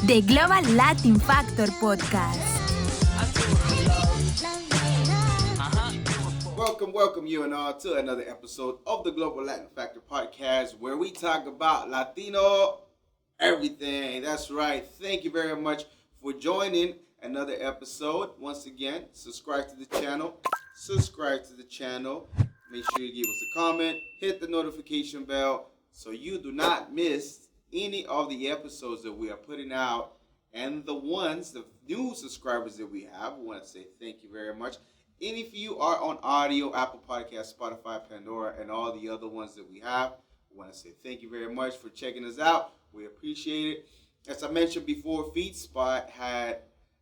The Global Latin Factor Podcast. Welcome you and all to another episode of the Global Latin Factor Podcast, where we talk about Latino everything. That's right. Thank you very much for joining another episode. Once again, subscribe to the channel. Make sure you give us a comment. Hit the notification bell so you do not miss any of the episodes that we are putting out. And the new subscribers that we have, we want to say thank you very much. And if you are on audio, Apple Podcasts, Spotify, Pandora, and all the other ones that we have, we want to say thank you very much for checking us out. We appreciate it. As I mentioned before, Feedspot had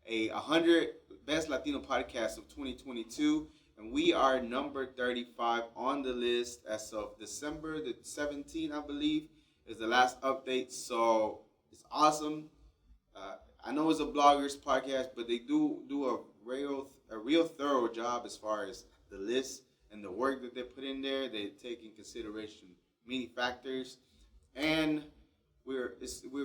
a 100 Best Latino Podcasts of 2022, and we are number 35 on the list as of December the 17th, I believe, is the last update. So it's awesome. I know it's a blogger's podcast, but they do a real thorough job as far as the list and the work that they put in there. They take in consideration many factors, and we're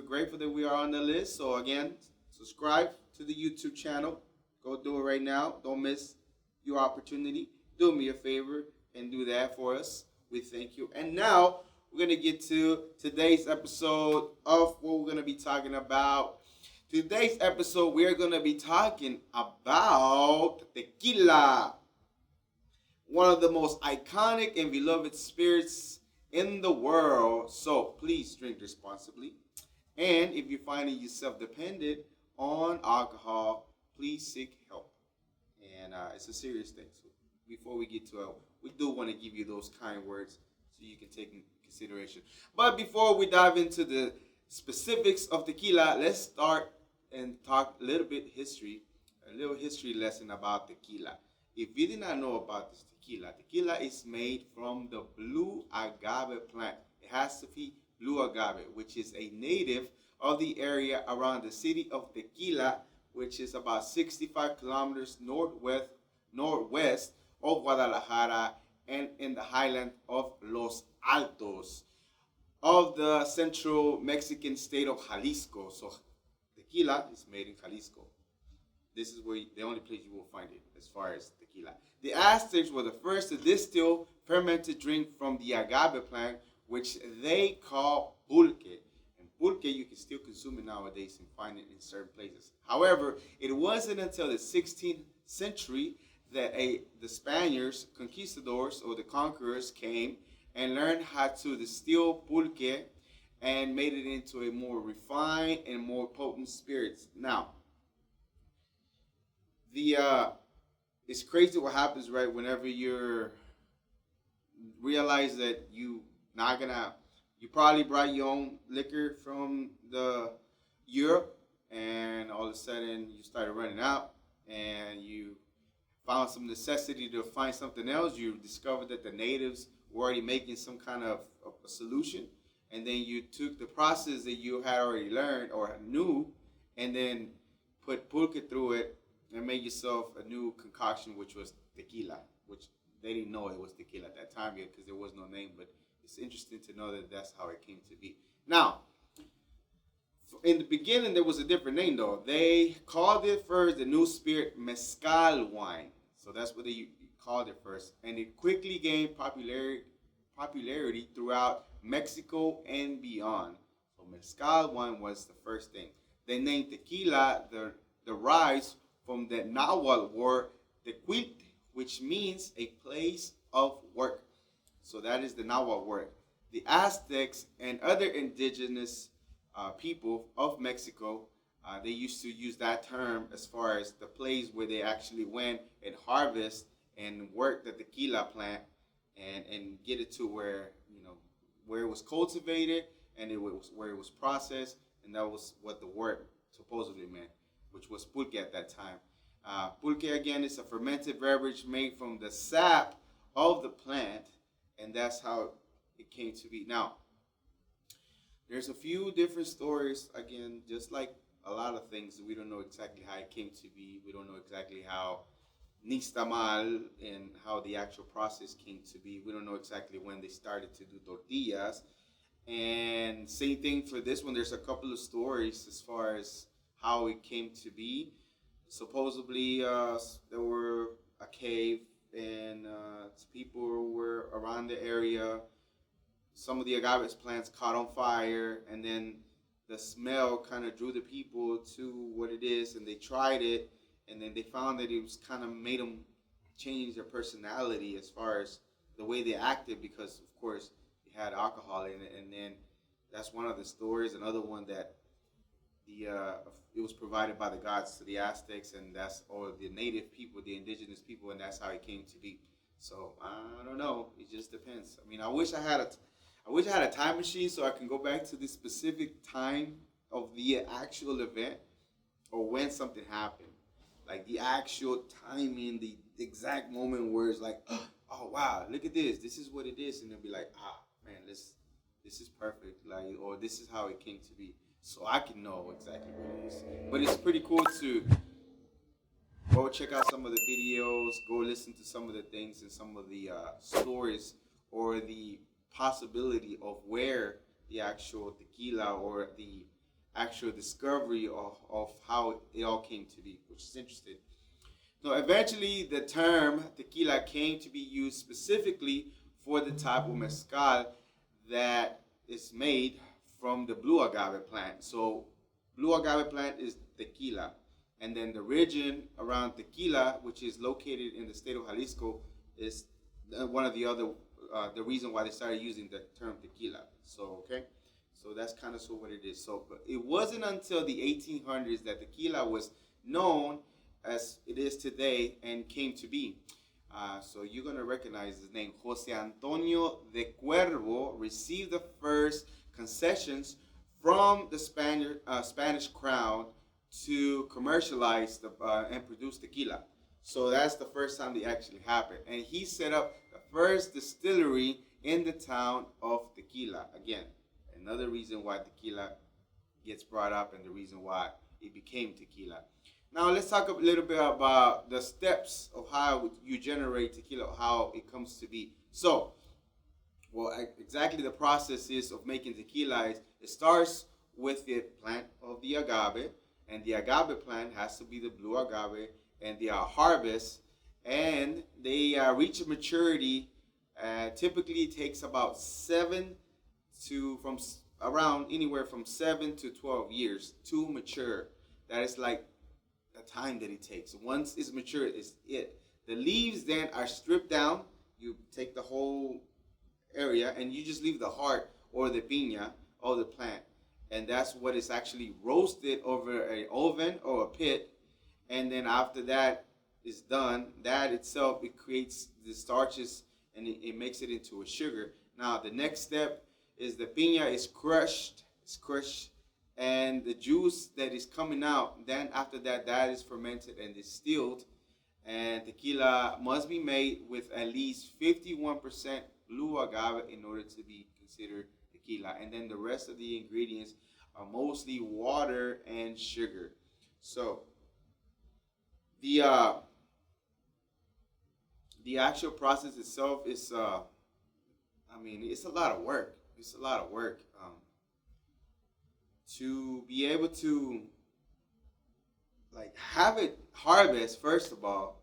grateful that we are on the list. So again, subscribe to the YouTube channel. Go do it right now. Don't miss your opportunity. Do me a favor and do that for us. We thank you. And now we're going to get to today's episode of what we're going to be talking about. Today's episode, we are going to be talking about tequila, one of the most iconic and beloved spirits in the world. So please drink responsibly. And if you're finding yourself dependent on alcohol, please seek help. And it's a serious thing. So before we get to it, we do want to give you those kind words so you can take in consideration. But before we dive into the specifics of tequila, let's start and talk a little history lesson about tequila. If you did not know about this tequila is made from the blue agave plant. It has to be blue agave, which is a native of the area around the city of Tequila, which is about 65 kilometers northwest of Guadalajara and in the highland of Los Altos of the central Mexican state of Jalisco. So tequila is made in Jalisco. This is the only place you will find it as far as tequila. The Aztecs were the first to distill fermented drink from the agave plant, which they call pulque. And pulque, you can still consume it nowadays and find it in certain places. However, it wasn't until the 16th century that the Spaniards, conquistadors or the conquerors, came and learned how to distill pulque and made it into a more refined and more potent spirits. Now, it's crazy what happens, right? Whenever you realize that you probably brought your own liquor from the Europe, and all of a sudden you started running out, and you found some necessity to find something else. You discovered that the natives were already making some kind of a solution, and then you took the process that you had already learned or knew, and then put pulque through it and made yourself a new concoction, which was tequila, which they didn't know it was tequila at that time yet because there was no name, but it's interesting to know that that's how it came to be. Now, in the beginning, there was a different name, though. They called it first the new spirit mezcal wine. So that's what they called it first. And it quickly gained popularity throughout Mexico and beyond. So mezcal wine was the first thing. They named tequila derives from the Nahuatl word tequil, which means a place of work. So that is the Nahuatl word. The Aztecs and other indigenous people of Mexico, they used to use that term as far as the place where they actually went and harvest and work the tequila plant and get it to where it was cultivated and where it was processed, and that was what the word supposedly meant, which was pulque at that time. Pulque, again, is a fermented beverage made from the sap of the plant, and that's how it came to be. Now, there's a few different stories, again, just like a lot of things. We don't know exactly how it came to be. We don't know exactly how nixtamal and how the actual process came to be. We don't know exactly when they started to do tortillas. And same thing for this one. There's a couple of stories as far as how it came to be. Supposedly, there were a cave, and people were around the area. Some of the agave plants caught on fire, and then the smell kind of drew the people to what it is, and they tried it, and then they found that it was kind of made them change their personality as far as the way they acted, because of course it had alcohol in it. And then that's one of the stories. Another one that it was provided by the gods to the Aztecs, and or the native people, the indigenous people, and that's how it came to be. So I don't know. It just depends. I mean, I wish I had a time machine so I can go back to the specific time of the actual event or when something happened, like the actual timing, the exact moment where it's like, oh wow, look at this. This is what it is, and they'll be like, man, this is perfect, like, or this is how it came to be. So I can know exactly what it is. But it's pretty cool to go check out some of the videos, go listen to some of the things and some of the stories, or the possibility of where the actual tequila or the actual discovery of how it all came to be, which is interesting. So eventually the term tequila came to be used specifically for the type of mezcal that is made from the blue agave plant. So blue agave plant is tequila. And then the region around Tequila, which is located in the state of Jalisco, is one of the other, the reason why they started using the term tequila. So, okay. So that's kind of what it is. So, but it wasn't until the 1800s that tequila was known as it is today and came to be. So you're going to recognize his name. Jose Antonio de Cuervo received the first concessions from the Spanish crown to commercialize and produce tequila. So that's the first time it actually happened. And he set up the first distillery in the town of Tequila. Again, another reason why tequila gets brought up and the reason why it became tequila. Now let's talk a little bit about the steps of how you generate tequila, how it comes to be. So, exactly the process is of making tequila is it starts with the plant of the agave, and the agave plant has to be the blue agave, and they are harvest, and they reach maturity. Typically, it takes about around anywhere from 7 to 12 years to mature. That is like the time that it takes. Once it's mature, it's it. The leaves then are stripped down. You take the whole area and you just leave the heart or the piña of the plant, and that's what is actually roasted over an oven or a pit. And then after that is done, that itself, it creates the starches and it makes it into a sugar. Now the next step is the piña is crushed. It's crushed, and the juice that is coming out, then after that, that is fermented and distilled. And tequila must be made with at least 51% blue agave in order to be considered tequila. And then the rest of the ingredients are mostly water and sugar. So the actual process itself is, it's a lot of work. It's a lot of work to be able to have it harvest. First of all,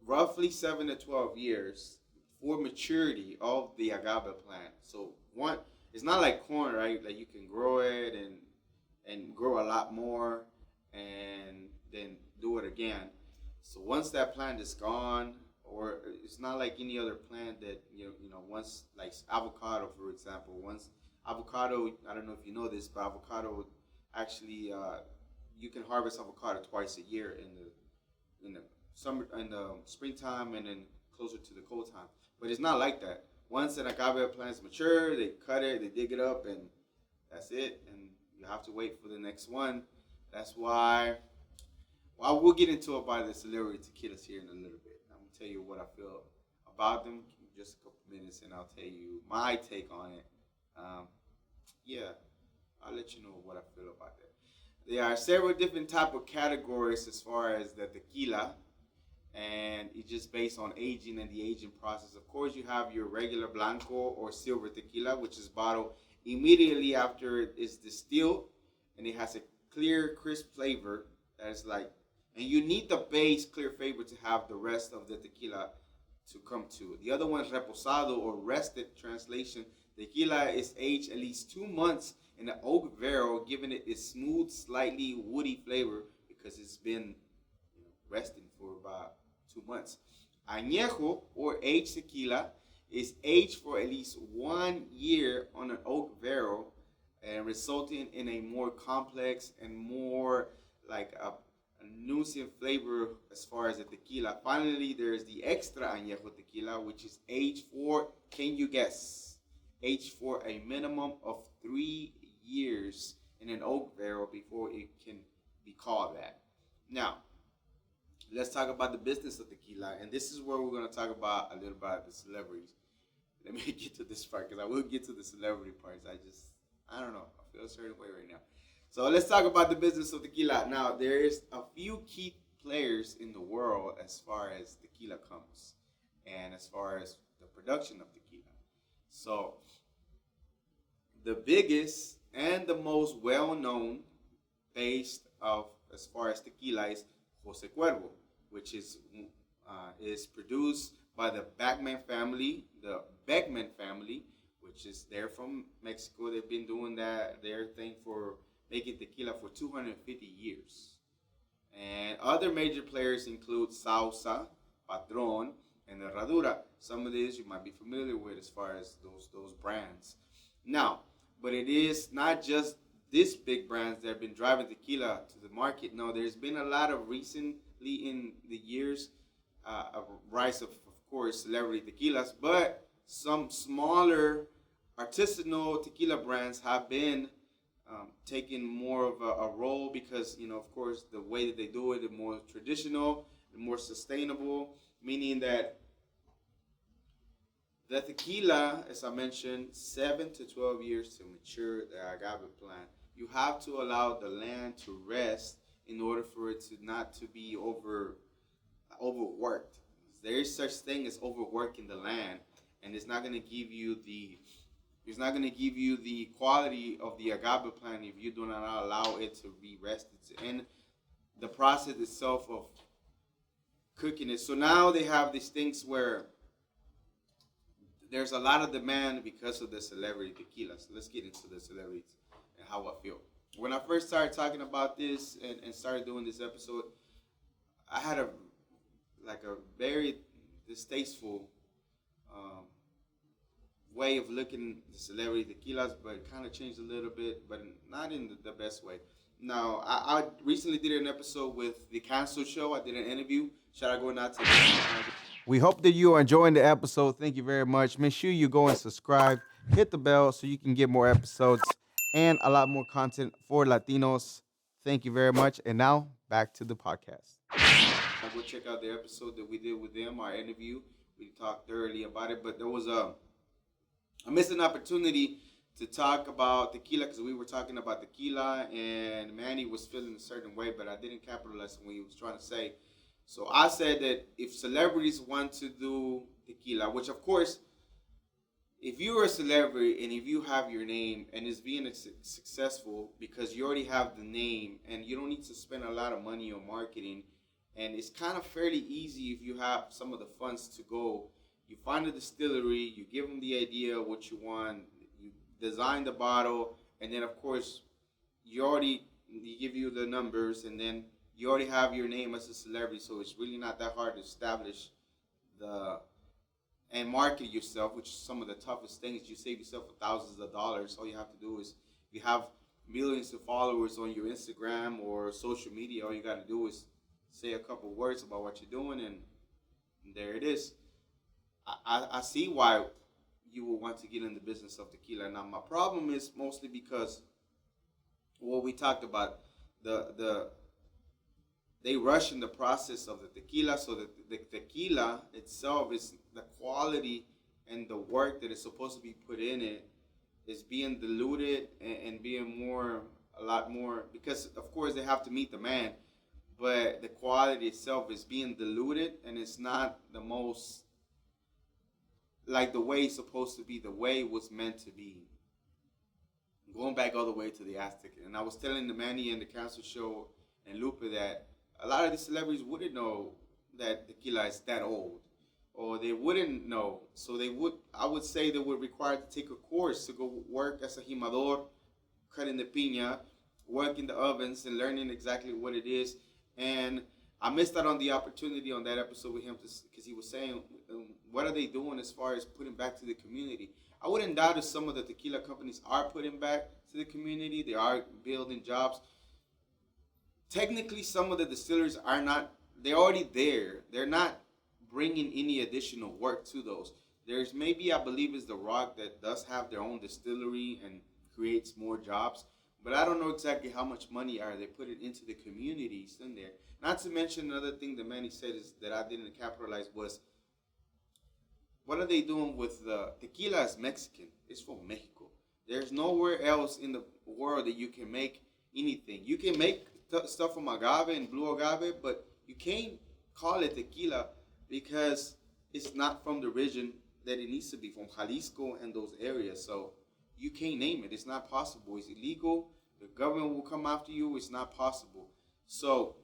roughly 7 to 12 years for maturity of the agave plant. So one, it's not like corn, right? Like you can grow it and grow a lot more and then do it again. So once that plant is gone, or it's not like any other plant that once, like avocado, for example. Once avocado, I don't know if you know this, but avocado actually you can harvest avocado twice a year in the summer, in the springtime, and then closer to the cold time. But it's not like that. Once an agave plant is mature, they cut it, they dig it up, and that's it. And you have to wait for the next one. That's why. Well, we'll get into about the celery tequilas here in a little bit. I'm gonna tell you what I feel about them in just a couple minutes, and I'll tell you my take on it. I'll let you know what I feel about that. There are several different type of categories as far as the tequila, and it's just based on aging and the aging process. Of course, you have your regular blanco or silver tequila, which is bottled immediately after it is distilled, and it has a clear, crisp flavor that is like, and you need the base clear flavor to have the rest of the tequila to come to. The other one is reposado or rested. Translation: tequila is aged at least 2 months in an oak barrel, giving it its smooth, slightly woody flavor because it's been resting for about 2 months. Añejo or aged tequila is aged for at least 1 year on an oak barrel, and resulting in a more complex and more like a nuisance flavor as far as the tequila. Finally, there's the extra añejo tequila, which is aged for, can you guess? Aged for a minimum of 3 years in an oak barrel before it can be called that. Now, let's talk about the business of tequila, and this is where we're going to talk about a little about the celebrities. Let me get to this part, because I will get to the celebrity parts. I don't know, I feel a certain way right now. So let's talk about the business of tequila. Now, there's a few key players in the world as far as tequila comes, and as far as the production of tequila. So the biggest and the most well-known based of as far as tequila is Jose Cuervo, which is produced by the Beckman family, which is they're from Mexico. They've been doing their thing for making tequila for 250 years. And other major players include Sauza, Patron, and Herradura. Some of these you might be familiar with as far as those brands. Now, but it is not just these big brands that have been driving tequila to the market. No, there's been a lot of recently in the years a rise of course, celebrity tequilas, but some smaller artisanal tequila brands have been taking more of a role because, of course, the way that they do it is more traditional and more sustainable, meaning that the tequila, as I mentioned, 7 to 12 years to mature the agave plant. You have to allow the land to rest in order for it to be overworked. There is such thing as overworking the land, and it's not going to give you the quality of the agave plant if you do not allow it to be rested and the process itself of cooking it. So now they have these things where there's a lot of demand because of the celebrity tequila. So let's get into the celebrities and how I feel. When I first started talking about this and started doing this episode, I had a very distasteful way of looking at the celebrity tequilas, but it kind of changed a little bit, but not in the best way. Now, I recently did an episode with the Cancel Show. I did an interview. Shout out going out to We hope that you are enjoying the episode. Thank you very much. Make sure you go and subscribe, hit the bell so you can get more episodes and a lot more content for Latinos. Thank you very much. And now, back to the podcast. Go check out the episode that we did with them, our interview. We talked thoroughly about it, but there was I missed an opportunity to talk about tequila because we were talking about tequila and Manny was feeling a certain way, but I didn't capitalize on what he was trying to say. So I said that if celebrities want to do tequila, which of course, if you're a celebrity and if you have your name and it's being successful because you already have the name and you don't need to spend a lot of money on marketing, and it's kind of fairly easy if you have some of the funds to go. You find a distillery, you give them the idea of what you want, you design the bottle, and then of course they give you the numbers, and then you already have your name as a celebrity, so it's really not that hard to establish and market yourself, which is some of the toughest things. You save yourself thousands of dollars. All you have to do is, if you have millions of followers on your Instagram or social media, all you got to do is say a couple words about what you're doing, and there it is. I see why you will want to get in the business of tequila. Now, my problem is mostly because what we talked about, they rush in the process of the tequila, so that the tequila itself is the quality and the work that is supposed to be put in it is being diluted and being a lot more, because of course they have to meet the man, but the quality itself is being diluted and it's not the most like the way it's supposed to be, the way it was meant to be. going back all the way to the Aztec. And I was telling the Manny and the Council Show and Lupe that a lot of these celebrities wouldn't know that tequila is that old, or they wouldn't know. So I would say they were required to take a course to go work as a jimador, cutting the piña, work in the ovens, and learning exactly what it is. And I missed out on the opportunity on that episode with him because he was saying, what are they doing as far as putting back to the community? I wouldn't doubt if some of the tequila companies are putting back to the community. They are building jobs. Technically, some of the distilleries are not, they're already there. They're not bringing any additional work to those. There's maybe, I believe, is the Rock that does have their own distillery and creates more jobs. But I don't know exactly how much money are they putting into the communities in there. Not to mention another thing that Manny said is that I didn't capitalize was, what are they doing with the tequila is Mexican. It's from Mexico. There's nowhere else in the world that you can make anything. You can make stuff from agave and blue agave, but you can't call it tequila because it's not from the region that it needs to be, from Jalisco and those areas. So you can't name it. It's not possible. It's illegal. The government will come after you. It's not possible. So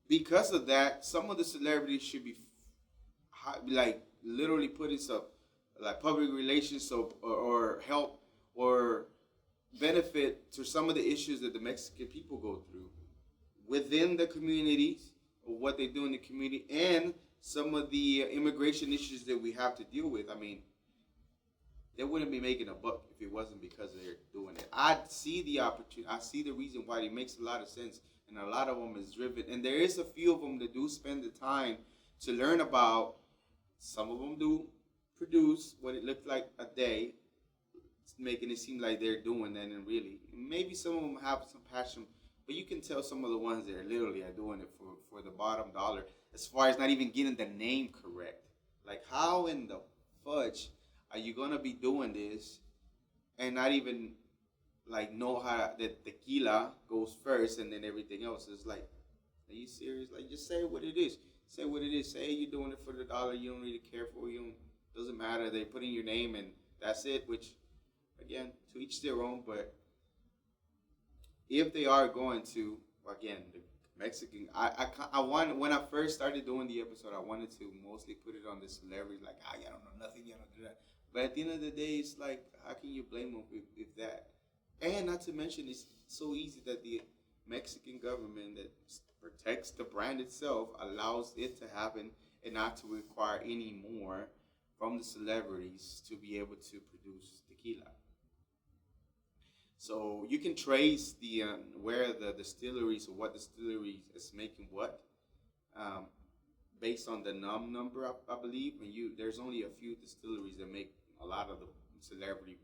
because of that, some of the celebrities should be like literally putting some like public relations or help or benefit to some of the issues that the Mexican people go through within the communities, or what they do in the community, and some of the immigration issues that we have to deal with. I mean, they wouldn't be making a buck if it wasn't because they're doing it. I see the opportunity. I see the reason why it makes a lot of sense, and a lot of them is driven. And there is a few of them that do spend the time to learn about. Some of them do produce what it looks like a day, making it seem like they're doing that, and really, maybe some of them have some passion, but you can tell some of the ones that are literally are doing it for the bottom dollar, as far as not even getting the name correct. Like, how in the fudge are you gonna be doing this and not even like know how that tequila goes first and then everything else? Is like, are you serious? Like, just say what it is. Say what it is. Say you're doing it for the dollar. You don't really care for it. Doesn't matter. They put in your name and that's it. Which, again, to each their own. But if they are going to, again, the Mexican, I want, when I first started doing the episode, I wanted to mostly put it on the celebrities. Like, I don't know nothing. You don't do that. But at the end of the day, it's like, how can you blame them if that? And not to mention, it's so easy that the Mexican government that protects the brand itself allows it to happen and not to require any more from the celebrities to be able to produce tequila. So you can trace the where the distilleries or what distilleries is making what, based on the number, I believe. And there's only a few distilleries that make a lot of the celebrity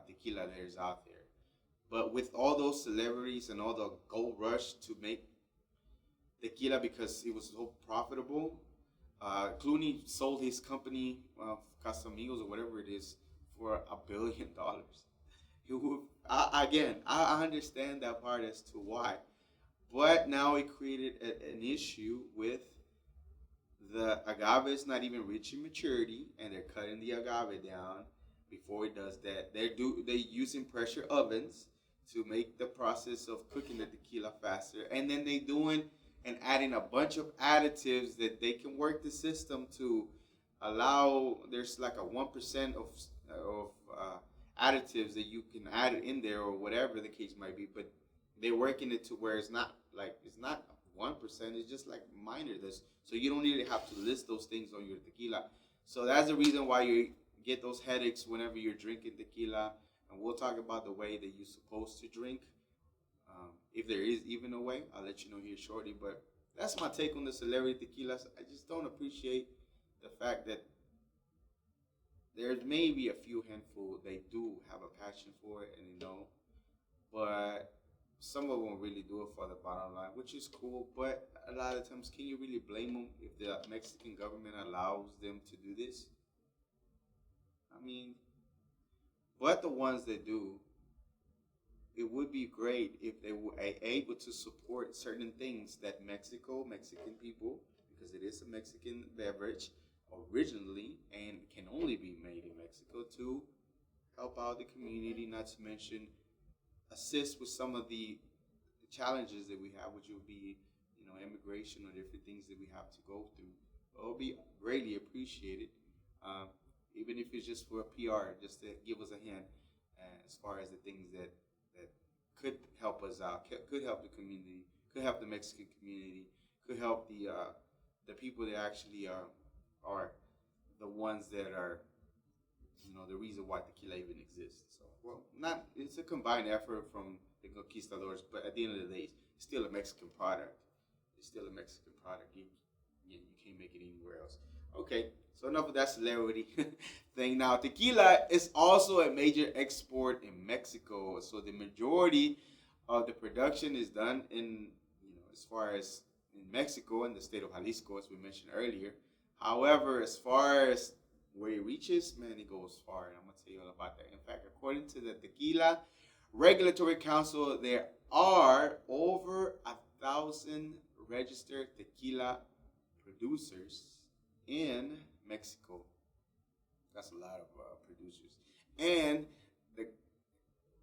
tequila that is out there. But with all those celebrities and all the gold rush to make tequila because it was so profitable, Clooney sold his company, Casamigos or whatever it is, for $1 billion. I understand that part as to why. But now it created an issue with the agave is not even reaching maturity, and they're cutting the agave down before it does that. They're using pressure ovens to make the process of cooking the tequila faster, and then they doing and adding a bunch of additives that they can work the system to allow. There's like a 1% of additives that you can add it in there, or whatever the case might be, but they're working it to where it's not 1%, it's just like minor this, so you don't really have to list those things on your tequila. So that's the reason why you get those headaches whenever you're drinking tequila. And we'll talk about the way that you're supposed to drink, if there is even a way. I'll let you know here shortly, but that's my take on the celebrity tequilas. I just don't appreciate the fact that there's maybe a few handful they do have a passion for it, and they know, but some of them really do it for the bottom line, which is cool. But a lot of times, can you really blame them if the Mexican government allows them to do this? I mean, but the ones that do, it would be great if they were able to support certain things that Mexican people, because it is a Mexican beverage originally and can only be made in Mexico, to help out the community, not to mention assist with some of the challenges that we have, which will be, immigration or different things that we have to go through. It will be greatly appreciated, even if it's just for a PR, just to give us a hand as far as the things that could help us out, could help the community, could help the Mexican community, could help the people that actually are the ones that are, the reason why tequila even exists. So, it's a combined effort from the conquistadors, but at the end of the day, it's still a Mexican product. It's still a Mexican product. You can't make it anywhere else. Okay, so enough of that celebrity thing. Now, tequila is also a major export in Mexico. So the majority of the production is done in, as far as in Mexico, in the state of Jalisco, as we mentioned earlier. However, as far as where it reaches, man, it goes far. And I'm going to tell you all about that. In fact, according to the Tequila Regulatory Council, there are over 1,000 registered tequila producers in Mexico. That's a lot of producers. And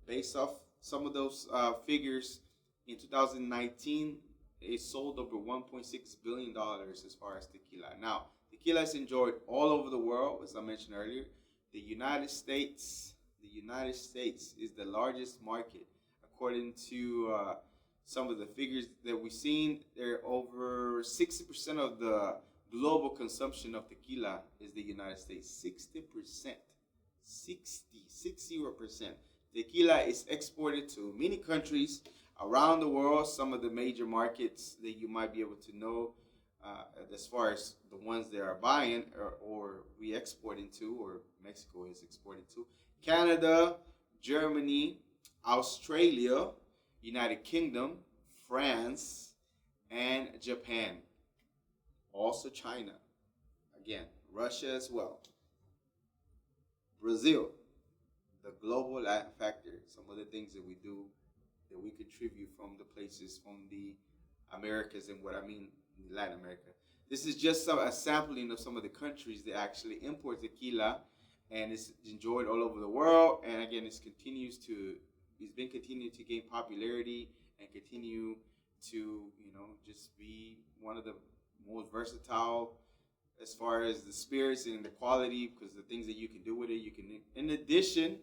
based off some of those figures, in 2019, it sold over $1.6 billion as far as tequila. Now, tequila is enjoyed all over the world, as I mentioned earlier. The United States is the largest market. According to some of the figures that we've seen, there are over 60% of the global consumption of tequila is the United States. 60%. 60%. Tequila is exported to many countries around the world. Some of the major markets that you might be able to know, as far as the ones that are buying or we exporting to, or Mexico is exporting to: Canada, Germany, Australia, United Kingdom, France, and Japan. Also China. Again, Russia as well. Brazil. The global Latin factor. Some of the things that we do, that we contribute from the places, from the Americas, and what I mean Latin America. This is just a sampling of some of the countries that actually import tequila, and it's enjoyed all over the world. And again, it's been continuing to gain popularity and continue to, just be one of the most versatile as far as the spirits and the quality, because the things that you can do with it, in addition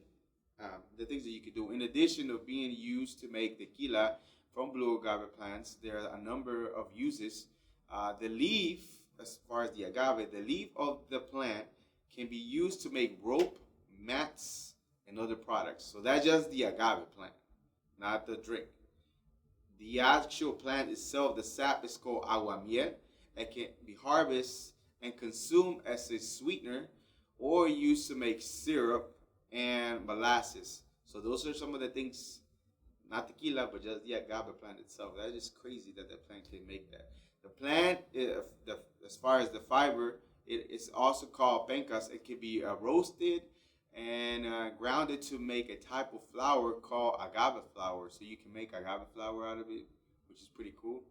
of being used to make tequila from blue agave plants, there are a number of uses. The leaf, as far as the agave, the leaf of the plant can be used to make rope, mats, and other products. So that's just the agave plant, not the drink. The actual plant itself, the sap, is called aguamiel. It can be harvested and consumed as a sweetener or used to make syrup and molasses. So those are some of the things, not tequila, but just the agave plant itself. That is crazy that the plant can make that. The plant, as far as the fiber, it's also called pencas. It can be roasted and grounded to make a type of flour called agave flour. So you can make agave flour out of it, which is pretty cool.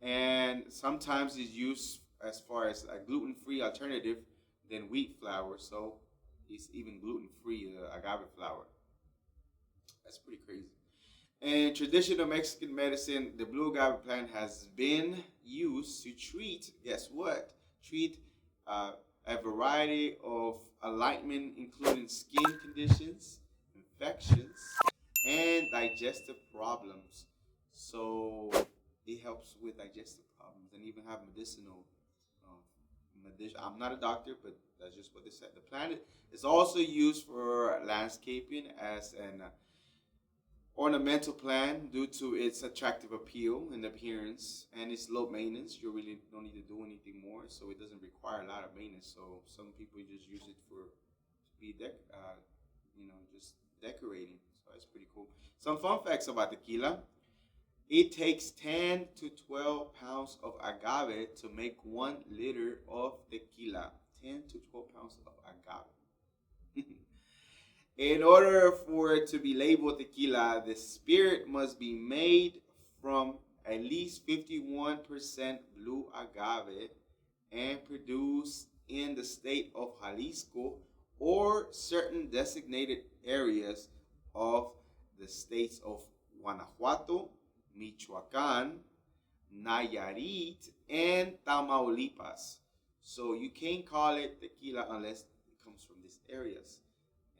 And sometimes it's used as far as a gluten-free alternative than wheat flour. So it's even gluten-free, the agave flour. That's pretty crazy. In traditional Mexican medicine, the blue agave plant has been used to treat, guess what? Treat a variety of enlightenment, including skin conditions, infections, and digestive problems. So it helps with digestive problems and even have medicinal. I'm not a doctor, but that's just what they said. The plant is also used for landscaping as an ornamental plant due to its attractive appeal and appearance, and its low maintenance. You really don't need to do anything more, so it doesn't require a lot of maintenance. So some people just use it to be just decorating. So that's pretty cool. Some fun facts about tequila: it takes 10 to 12 pounds of agave to make 1 liter of tequila. 10 to 12 pounds of agave. In order for it to be labeled tequila, the spirit must be made from at least 51% blue agave and produced in the state of Jalisco or certain designated areas of the states of Guanajuato, Michoacán, Nayarit, and Tamaulipas. So you can't call it tequila unless it comes from these areas.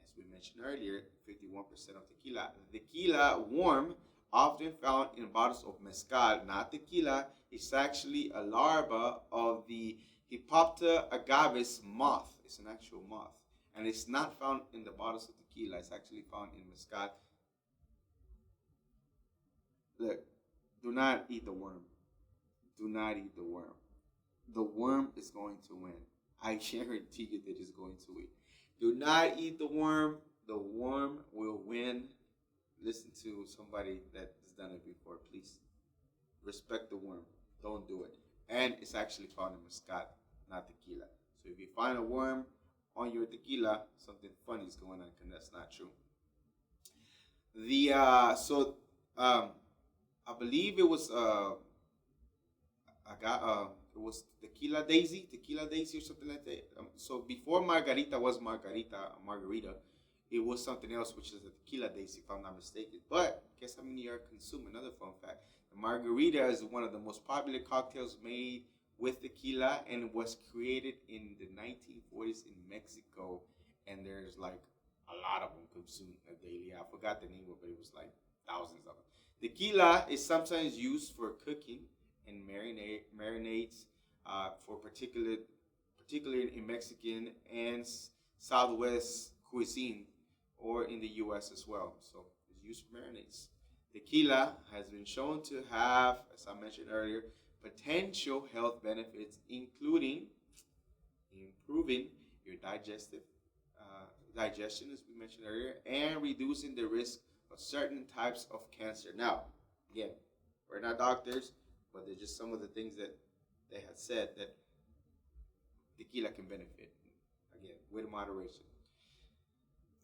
As we mentioned earlier, 51% of tequila. Tequila warm, often found in bottles of mezcal, not tequila, is actually a larva of the Hippoptera agavis moth. It's an actual moth. And it's not found in the bottles of tequila. It's actually found in mezcal. Look, do not eat the worm. Do not eat the worm. The worm is going to win. I guarantee you that it's going to win. Do not eat the worm. The worm will win. Listen to somebody that has done it before. Please respect the worm. Don't do it. And it's actually found in mezcal, not tequila. So if you find a worm on your tequila, something funny is going on, because that's not true. I believe it was it was tequila daisy or something like that. So before margarita was margarita, it was something else, which is a tequila daisy, if I'm not mistaken. But guess how many are consuming? Another fun fact: the margarita is one of the most popular cocktails made with tequila, and was created in the 1940s in Mexico. And there's like a lot of them consumed daily. I forgot the name of it, but it was like thousands of them. Tequila is sometimes used for cooking and marinades for particularly in Mexican and Southwest cuisine, or in the U.S. as well. So it's used for marinades. Tequila has been shown to have, as I mentioned earlier, potential health benefits, including improving your digestion, as we mentioned earlier, and reducing the risk of certain types of cancer. Now, again, we're not doctors, but they're just some of the things that they have said that tequila can benefit, again, with moderation.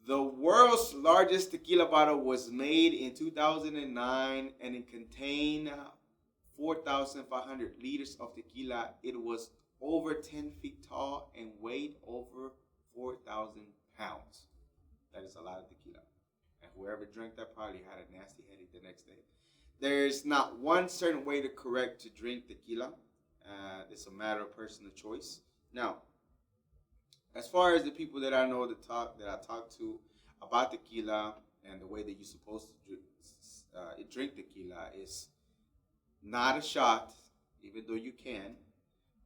The world's largest tequila bottle was made in 2009, and it contained 4,500 liters of tequila. It was over 10 feet tall and weighed over 4,000 pounds. That is a lot of tequila. And whoever drank that probably had a nasty headache the next day. There's not one certain way to drink tequila. It's a matter of personal choice. Now, as far as the people that I know that I talk to about tequila and the way that you're supposed to drink tequila is not a shot, even though you can,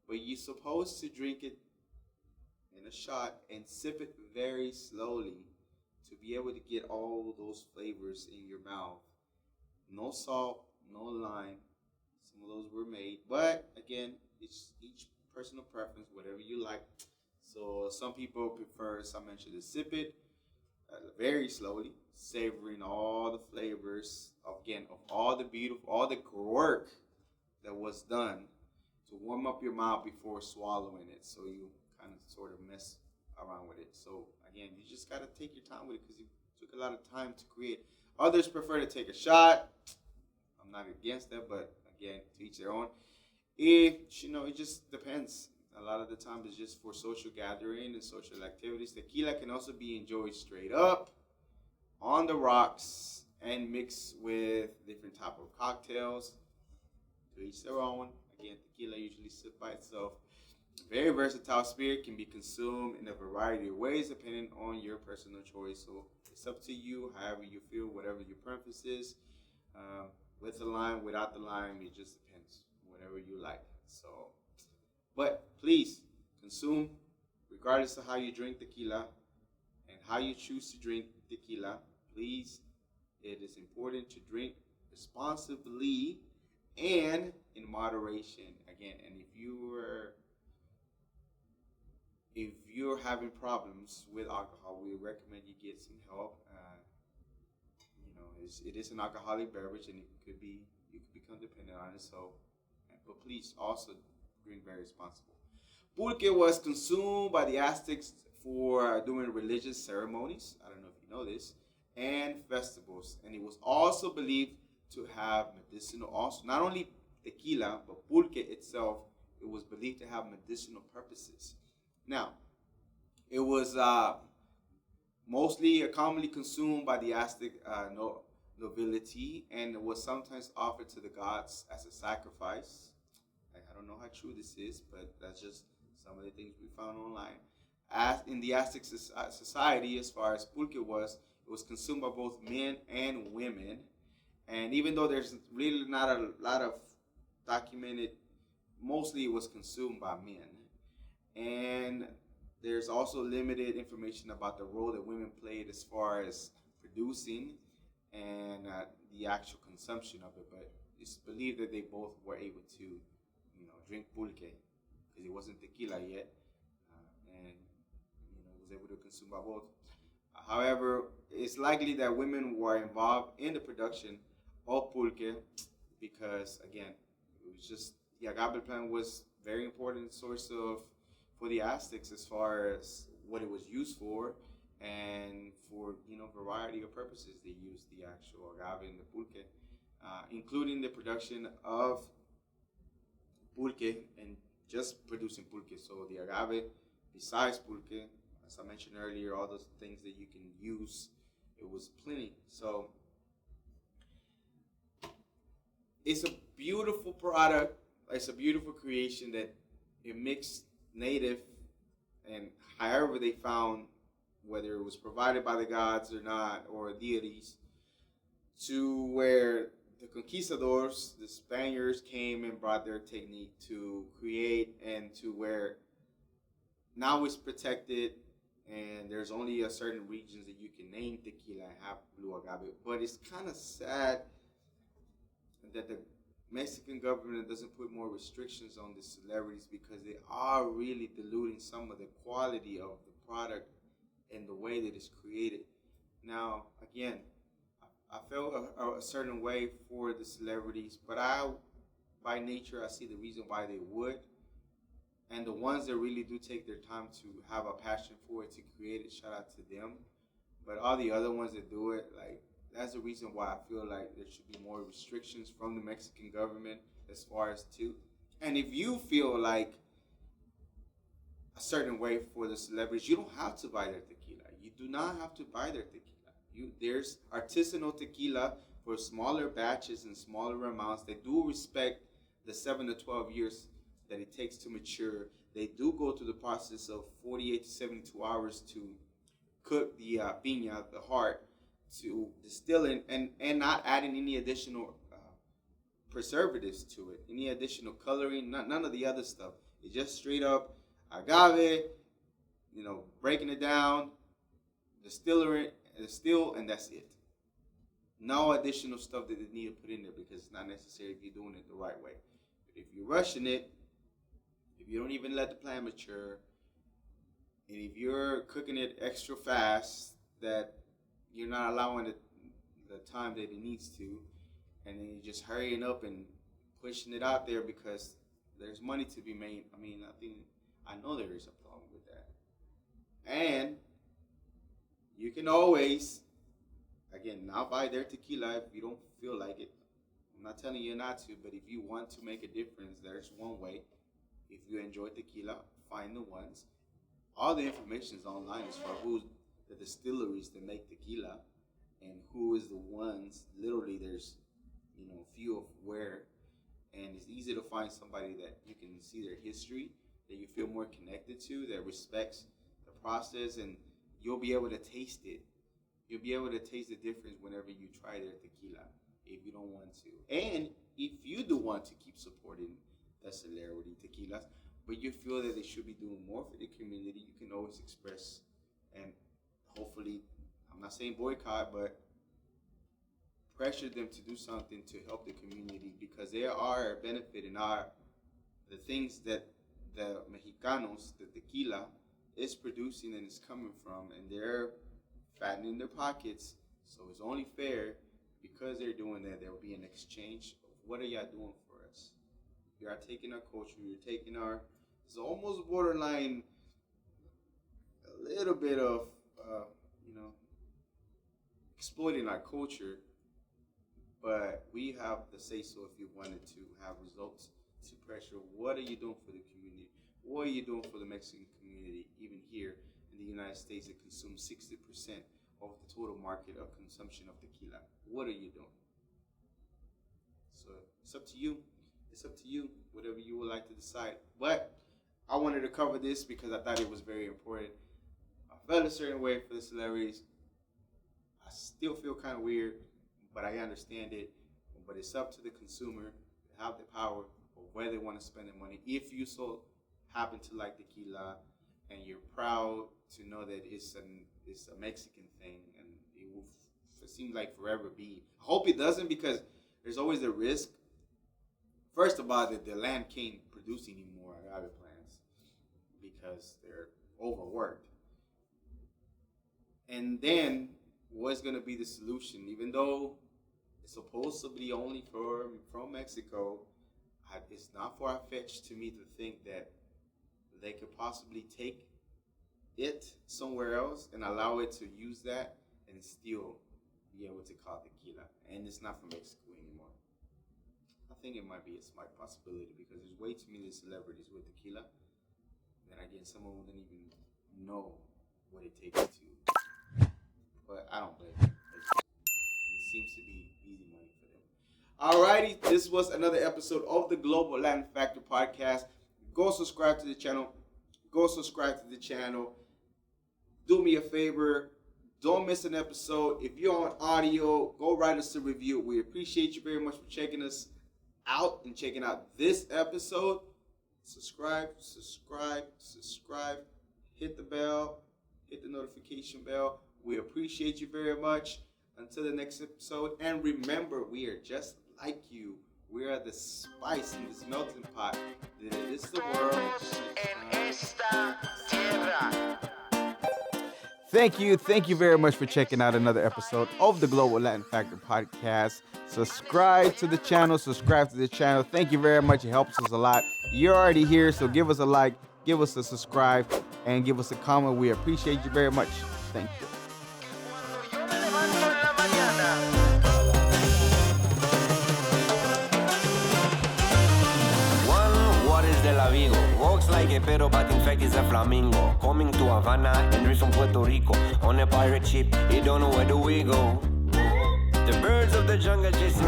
but you're supposed to drink it in a shot and sip it very slowly to be able to get all those flavors in your mouth. No salt, no lime. Some of those were made, but again, it's each personal preference, whatever you like. So some people prefer, as I mentioned, to sip it very slowly, savoring all the flavors of all the work that was done to warm up your mouth before swallowing it. So you kind of sort of mess around with it. So again, you just got to take your time with it, because it took a lot of time to create. Others prefer to take a shot. I'm not against that, but again, to each their own. It just depends. A lot of the time it's just for social gathering and social activities. Tequila can also be enjoyed straight up, on the rocks, and mixed with different type of cocktails. To each their own. Again, tequila usually sits by itself. Very versatile spirit, can be consumed in a variety of ways depending on your personal choice. So it's up to you, however you feel, whatever your preference is. With the lime, without the lime, it just depends. Whatever you like. So, but please consume, regardless of how you drink tequila and how you choose to drink tequila. Please, it is important to drink responsibly and in moderation. Again, and if you're having problems with alcohol, we recommend you get some help. It is an alcoholic beverage, and you could become dependent on it. So, but please also drink very responsible. Pulque was consumed by the Aztecs for doing religious ceremonies. I don't know if you know this, and festivals, and it was also believed to have medicinal. Also, not only tequila, but pulque itself, it was believed to have medicinal purposes. Now, it was mostly commonly consumed by the Aztec nobility, and was sometimes offered to the gods as a sacrifice. I don't know how true this is, but that's just some of the things we found online. As in the Aztec society, as far as pulque was, it was consumed by both men and women. And even though there's really not a lot of documented, mostly it was consumed by men. And there's also limited information about the role that women played as far as producing and the actual consumption of it. But it's believed that they both were able to, drink pulque because it wasn't tequila yet, and was able to consume by both. However, it's likely that women were involved in the production of pulque because, again, it was just the agave plant was very important source of for the Aztecs as far as what it was used for, and for variety of purposes they used the actual agave and the pulque, including the production of pulque and just producing pulque. So the agave, besides pulque, as I mentioned earlier, all those things that you can use, it was plenty. So it's a beautiful product. It's a beautiful creation that it mixed native and however they found, whether it was provided by the gods or not, or deities, to where the conquistadors, the Spaniards, came and brought their technique to create, and to where now it's protected, and there's only a certain regions that you can name tequila and have blue agave. But it's kind of sad that the Mexican government doesn't put more restrictions on the celebrities, because they are really diluting some of the quality of the product and the way that it's created. Now, again, I felt a certain way for the celebrities, but by nature, I see the reason why they would. And the ones that really do take their time to have a passion for it, to create it, shout out to them. But all the other ones that do it, that's the reason why I feel like there should be more restrictions from the Mexican government as far as to. And if you feel like a certain way for the celebrities, you don't have to buy their tequila. You do not have to buy their tequila. There's artisanal tequila for smaller batches and smaller amounts. They do respect the 7 to 12 years that it takes to mature. They do go through the process of 48 to 72 hours to cook the piña, the heart, to distill it, and not adding any additional preservatives to it, any additional coloring, none of the other stuff. It's just straight up agave, breaking it down, distill, and that's it. No additional stuff that they need to put in there, because it's not necessary if you're doing it the right way. But if you're rushing it, if you don't even let the plant mature, and if you're cooking it extra fast, that you're not allowing it the time that it needs to, and then you're just hurrying up and pushing it out there because there's money to be made. I know there is a problem with that. And you can always, again, not buy their tequila if you don't feel like it. I'm not telling you not to, but if you want to make a difference, there's one way. If you enjoy tequila, find the ones. All the information is online as far as who's the distilleries that make tequila and who is the ones. Literally, there's few of where, and it's easy to find somebody that you can see their history, that you feel more connected to, that respects the process, and you'll be able to taste it. You'll be able to taste the difference whenever you try their tequila, if you don't want to. And if you do want to keep supporting the celebrity tequilas, but you feel that they should be doing more for the community, you can always express, and hopefully, I'm not saying boycott, but pressure them to do something to help the community, because there are a benefit in the things that the Mexicanos, the tequila, is producing and is coming from, and they're fattening their pockets. So it's only fair, because they're doing that, there will be an exchange of what are y'all doing for us. You are taking our culture, you're taking it's almost borderline a little bit of, exploiting our culture, but we have the say-so if you wanted to have results to pressure. What are you doing for the community? What are you doing for the Mexican community, even here in the United States that consume 60% of the total market of consumption of tequila. What are you doing? So it's up to you. It's up to you, whatever you would like to decide. But I wanted to cover this because I thought it was very important. I felt a certain way for the celebrities. I still feel kind of weird, but I understand it. But it's up to the consumer to have the power of where they want to spend their money. If you so happen to like tequila and you're proud to know that it's a Mexican thing and it will seem like forever be. I hope it doesn't, because there's always a risk. First of all, that the land can't produce any more agave plants because they're overworked. And then what's going to be the solution? Even though it's supposed to be only from Mexico, it's not far-fetched to me to think that they could possibly take it somewhere else and allow it to use that and still be able to call tequila. And it's not from Mexico anymore. I think it might be a smart possibility because there's way too many celebrities with tequila. Then again, some of them don't even know what it takes to. But I don't blame them. It seems to be easy money for them. Alrighty, this was another episode of the Global Latin Factor Podcast. Go subscribe to the channel. Do me a favor. Don't miss an episode. If you're on audio, go write us a review. We appreciate you very much for checking us out and checking out this episode. Subscribe. Hit the bell. Hit the notification bell. We appreciate you very much. Until the next episode. And remember, we are just like you. We are the spice in this melting pot that is the world. Thank you very much for checking out another episode of the Global Latin Factor Podcast. Subscribe to the channel. Thank you very much. It helps us a lot. You're already here, so give us a like, give us a subscribe, and give us a comment. We appreciate you very much. Thank you. Walks like a pero but in fact is a flamingo. Coming to Havana and reach from Puerto Rico. On a pirate ship, you don't know where do we go. The birds of the jungle chasing